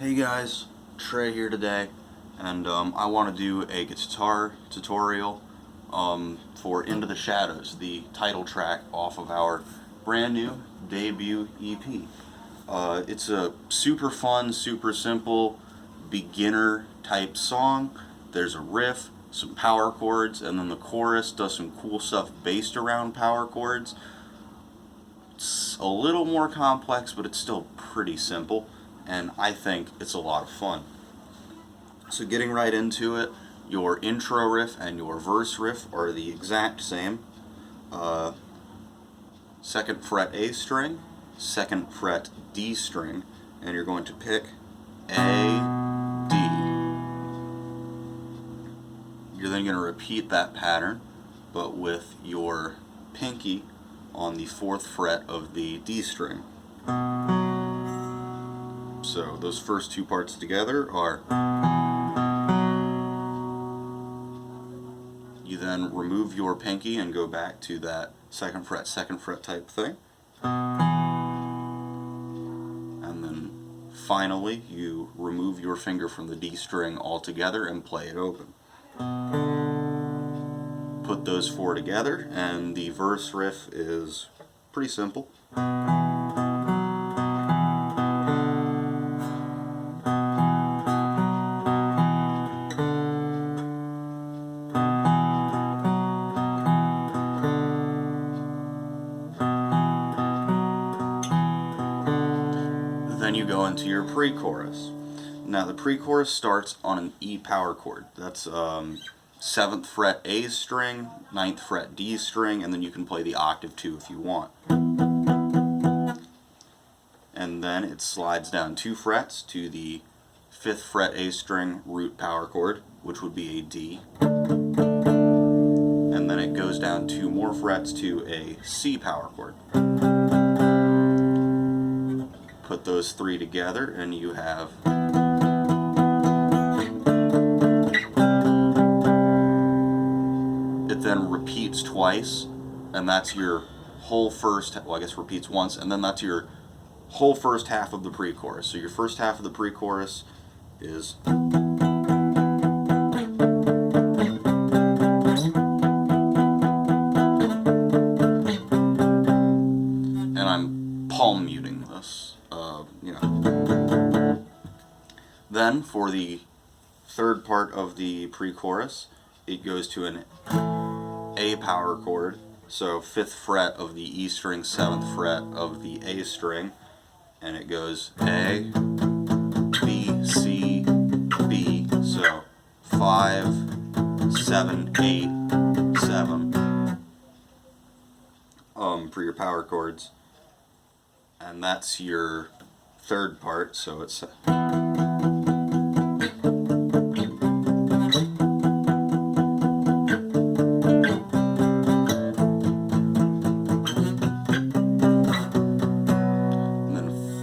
Hey guys, Trey here today, and I want to do a guitar tutorial for Into the Shadows, the title track off of our brand new debut EP. It's a super fun, super simple, beginner type song. There's a riff, some power chords, and then the chorus does some cool stuff based around power chords. It's a little more complex, but it's still pretty simple, and I think it's a lot of fun. So getting right into it, your intro riff and your verse riff are the exact same. Second fret A string, second fret D string, and you're going to pick A, D. You're then going to repeat that pattern, but with your pinky on the fourth fret of the D string. So those first two parts together are. You then remove your pinky and go back to that second fret type thing. And then finally you remove your finger from the D string altogether and play it open. Put those four together and the verse riff is pretty simple. Then you go into your pre-chorus. Now the pre-chorus starts on an E power chord. That's 7th fret A string, 9th fret D string, and then you can play the octave too if you want. And then it slides down 2 frets to the 5th fret A string root power chord, which would be a D. And then it goes down 2 more frets to a C power chord. Put those three together and you have it then repeats twice, and that's your whole first, well, I guess repeats once, and then that's your whole first half of the pre-chorus. So your first half of the pre-chorus is and I'm palm muting this. Then for the third part of the pre-chorus, it goes to an A power chord, so 5th fret of the E string, 7th fret of the A string, and it goes A, B, C, B, so 5, 7, 8, 7 for your power chords, and that's your third part, so it's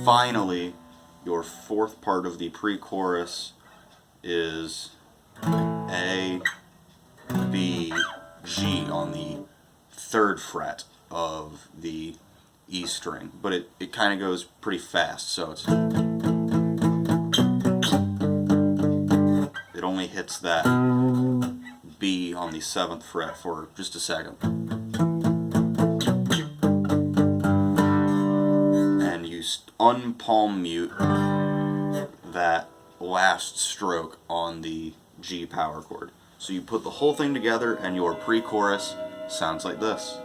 finally, your fourth part of the pre-chorus is A, B, G on the 3rd fret of the E string, but it kind of goes pretty fast, so it only hits that B on the 7th fret for just a second. Unpalm mute that last stroke on the G power chord. So you put the whole thing together and your pre-chorus sounds like this.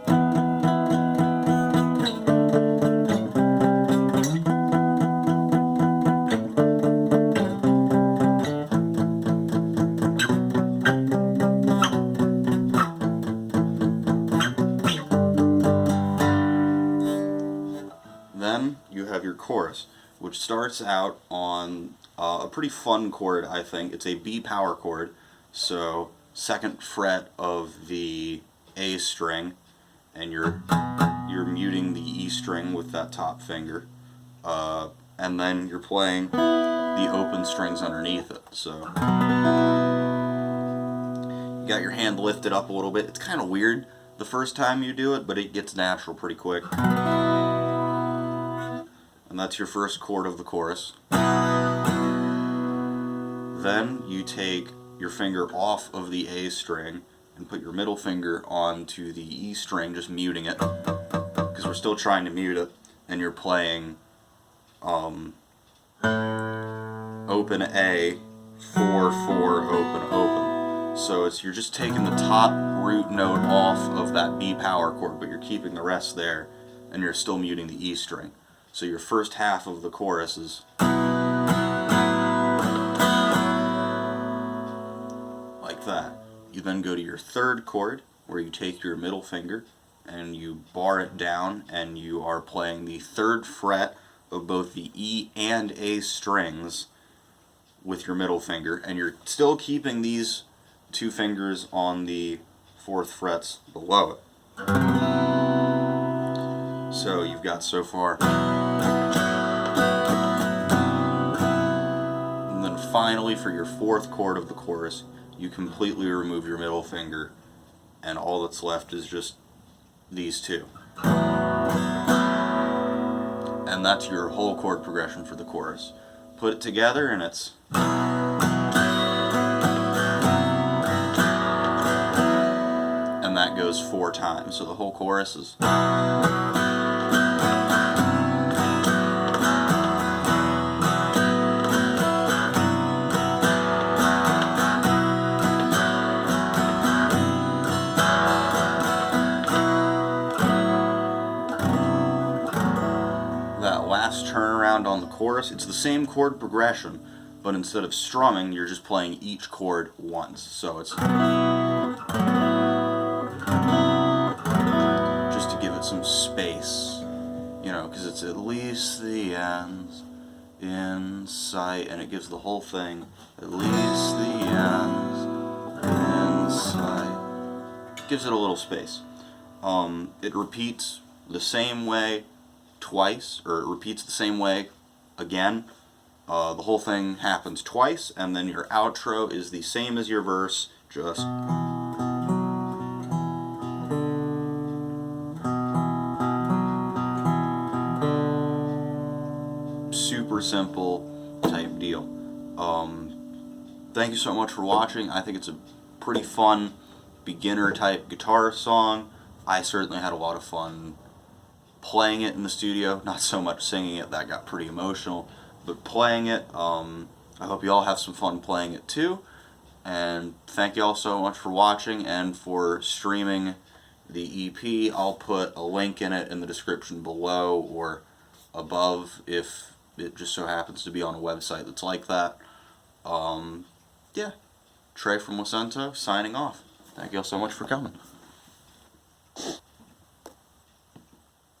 Then you have your chorus, which starts out on a pretty fun chord, I think. It's a B power chord, so 2nd fret of the A string, and you're muting the E string with that top finger, and then you're playing the open strings underneath it. So you got your hand lifted up a little bit. It's kind of weird the first time you do it, but it gets natural pretty quick. And that's your first chord of the chorus. Then you take your finger off of the A string and put your middle finger onto the E string, just muting it, because we're still trying to mute it, and you're playing open A, 4/4, open, open. So you're just taking the top root note off of that B power chord, but you're keeping the rest there, and you're still muting the E string. So your first half of the chorus is like that. You then go to your third chord, where you take your middle finger and you bar it down, and you are playing the third fret of both the E and A strings with your middle finger, and you're still keeping these two fingers on the fourth frets below it. So you've got so far. And then finally, for your fourth chord of the chorus, you completely remove your middle finger, and all that's left is just these two. And that's your whole chord progression for the chorus. Put it together and it's... and that goes 4 times, so the whole chorus is... that last turnaround on the chorus, it's the same chord progression, but instead of strumming, you're just playing each chord once. So it's just to give it some space, you know, because it's at least the ends in sight, and it gives the whole thing at least the ends in sight. Gives it a little space. It repeats the same way twice, or it repeats the same way again. The whole thing happens twice, and then your outro is the same as your verse, just super simple type deal. Thank you so much for watching. I think it's a pretty fun beginner type guitar song. I certainly had a lot of fun playing it in the studio, not so much singing it, that got pretty emotional, but playing it, I hope you all have some fun playing it too, and thank you all so much for watching and for streaming the EP. I'll put a link in it in the description below or above if it just so happens to be on a website that's like that. Yeah, Trey from Lacento signing off. Thank you all so much for coming.